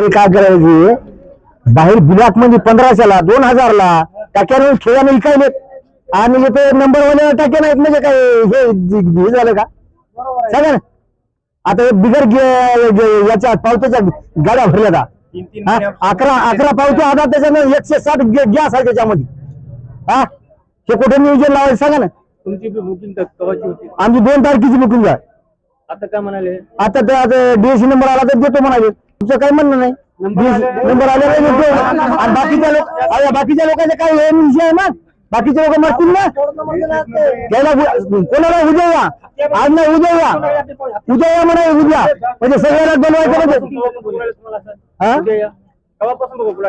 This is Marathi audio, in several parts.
काय करायची बाहेर ब्लॅक मध्ये 1500ला 2000ला टाक्याने खेळा नाही काय नाहीत आणि ते नंबर वाले टाक्या नाहीत म्हणजे काय हे झालं का सांगा ना. आता बिगर याच्या पावत्याच्या गाड्या भरल्या 11 पावत्या आता त्याच्यानं 160 गॅस आहे त्याच्यामध्ये. हा हे कुठे नियोजन लावायचं सांगा ना. तुमची बुकिंग कवाची होती? आमची 2 तारखेची बुकिंग आहे. आता काय म्हणाले? आता ते डीएससी नंबर आला तर देतो म्हणाले. तुमचं काही म्हणणं नाही. नंबर आले देतो आणि बाकीच्या लोकांचे काय विषय आहे मग. बाकीचे लोक मरतील ना त्याला कोणाला उद्या या आज नाही उद्या या म्हणा उद्या म्हणजे सगळ्याला बोलवायचं म्हणजे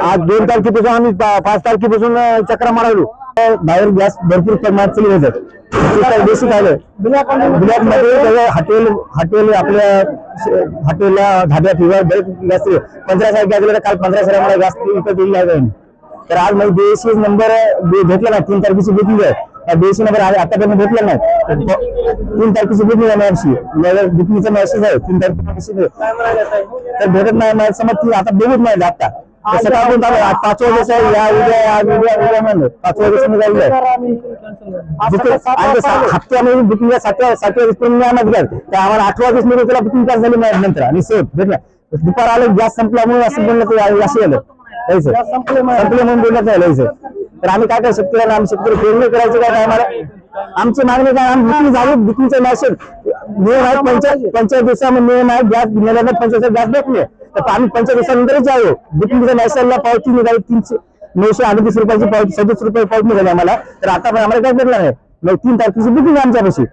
आज 2 तारखेपासून आम्ही 5 तारखेपासून चक्रा मारायलो. बाहेर गॅस भरपूर प्रमाणात चालू होतं देशी खायला ब्लॅक मध्ये हॉटेल आपल्या हॉटेलला धाब्या फिवर गॅस 1500 गॅस दिला. काल 1500 मला गॅस विकत दिली आहे. तर आज मला देशी नंबर भेटला नाही. 3 तारखेची बुकिंग आहे. देशी नंबर आतापर्यंत भेटला नाही. 3 तारखेची बुकिंग आहे मॅमशी बुकिंगचा मेसेज आहे 3 तारखेची तर भेटत नाही. समज आता बघत नाही आता सकाळून 5 वाजता या उद्या म्हणलं 5 वाजता निघालेलं हप्त्यामध्ये बुकिंग 7 वाजेपर्यंत आम्हाला 8 वाजेच निघून त्याला बुकिंग काय झाली नंतर आणि सेफ भेटला. दुपार आलं गॅस संपल्यामुळे असं बोललं असं झालं संपले म्हणून बोलण्यात यायचं. तर आम्ही काय काय शेतकऱ्यांना आम्ही शेतकरी पेरणी करायचं काय आम्हाला आमची मागणी काय बुकिंग झाली बुकिंगचं मेसेज नियम आहे पंचायत दिवसामध्ये नियम आहे गॅस मिळाल्यानंतर 45 गॅस भेटले तर आम्ही 45 दिवसानंतरच जाऊ. बुकिंगच्या मेसेजला पावती निघाली 938 रुपयाची पावती 37 रुपये पावती निघाली आम्हाला. तर आता पण आम्हाला काय भेटलं नाही. 3 तारखेची बुकिंग आमच्यापाशी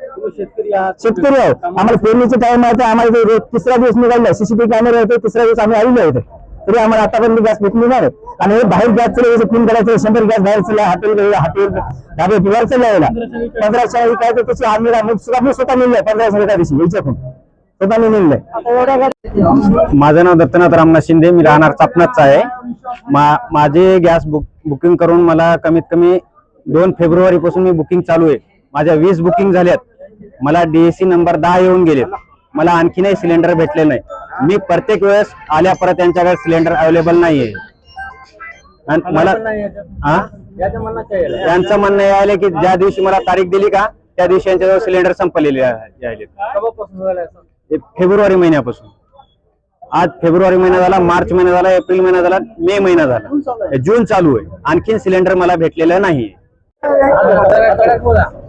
शेतकरी आहोत. आम्हाला पेरणीचे टाइम आहे आम्हाला 3रा दिवस निघाला सीसीटीव्ही कॅमेरा होते 3रा दिवस आम्ही आलेलो होतो तरी आम्हाला आतापर्यंत गॅस भेटली नाही. आणि हे बाहेर गॅस चालू फोन करायचं 100 गॅस बाहेर चालला हॉटेल धाबे पिवार चालला 1500 काय तर त्याची आम्ही स्वतः मिळलंय 1500 त्या दिवशी याच्यातून स्वतः मी मिळलंय. माझं नाव दत्तनाथ रामनाथ शिंदे. मी राहणार चापनाथचा आहे. माझे गॅस बुकिंग करून मला कमीत कमी 2 फेब्रुवारी पासून मी बुकिंग चालू आहे. माझ्या 20 बुकिंग झाल्यात. मला डीएससी नंबर 10 येऊन गेले. मला आणखीनही सिलेंडर भेटले नाही. मी प्रत्येक वेळेस आल्या परत त्यांच्याकडे सिलेंडर अवेलेबल नाहीये. मला त्यांचं म्हणणं आहे की ज्या दिवशी मला तारीख दिली का त्या दिवशी यांच्याजवळ सिलेंडर संपलेले आहेत. फेब्रुवारी महिन्यापासून आज फेब्रुवारी महिना झाला, मार्च महिना झाला, एप्रिल महिना झाला, मे महिना झाला, जून चालू आहे. आणखीन सिलेंडर मला भेटलेलं नाही.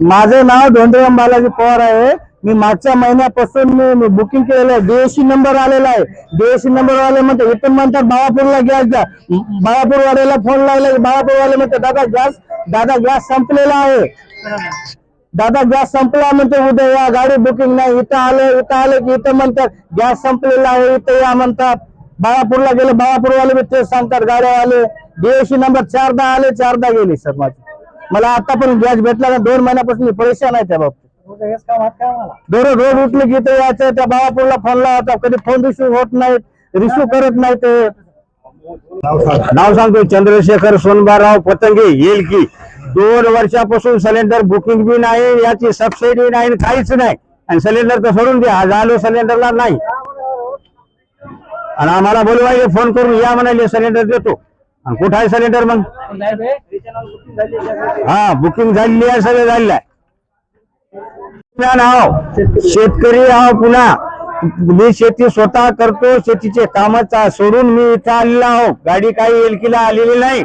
माझं नाव धोंडराम बालाजी पवार आहे. मी मागच्या महिन्यापासून मी बुकिंग केलेलं आहे. डीएससी नंबर आलेला आहे. डीएससी नंबर वाले म्हणतात इथून म्हणतात बाळापूरला गॅस द्या. बाळापूर वाड्याला फोन लावला बाळापूर वाले म्हणतात दादा गॅस संपलेला आहे. दादा गॅस संपला म्हणते उद्या या गाडी बुकिंग नाही. इथं आलं की इथं म्हणतात गॅस संपलेला आहे इथं या म्हणतात. बाळापूरला गेले बाळापूर वाले तेच सांगतात गाड्यावाले. डीएससी नंबर 4दा आले 4दा गेले. सर मला आता पण गॅस भेटला ना 2 महिन्यापासून परेशान आहे त्या बाबतीत. रोज उठले की ते यायचं त्या बाळापूरला फोन लावता कधी फोन रिसिव्ह होत नाहीत रिसिव्ह करत नाही. ते नाव सांगतो चंद्रशेखर सोनबाराव पतंगे येईल की 2 वर्षापासून सिलेंडर बुकिंग बी नाही याची सबसिडी नाही काहीच नाही. आणि सिलेंडर तर सोडून द्या झालो सिलेंडरला नाही. आणि आम्हाला बोलवायचे फोन करून या म्हणाले सिलेंडर देतो. आणि कुठं आहे सिलेंडर मग. हा बुकिंग झालेली आहे सगळं झालेलं आहे. शेतकरी आहो पुन्हा मी शेती स्वतः करतो. शेतीचे कामाचा सोडून मी इथं आलेला आहो. गाडी काही एलकीला आलेली नाही.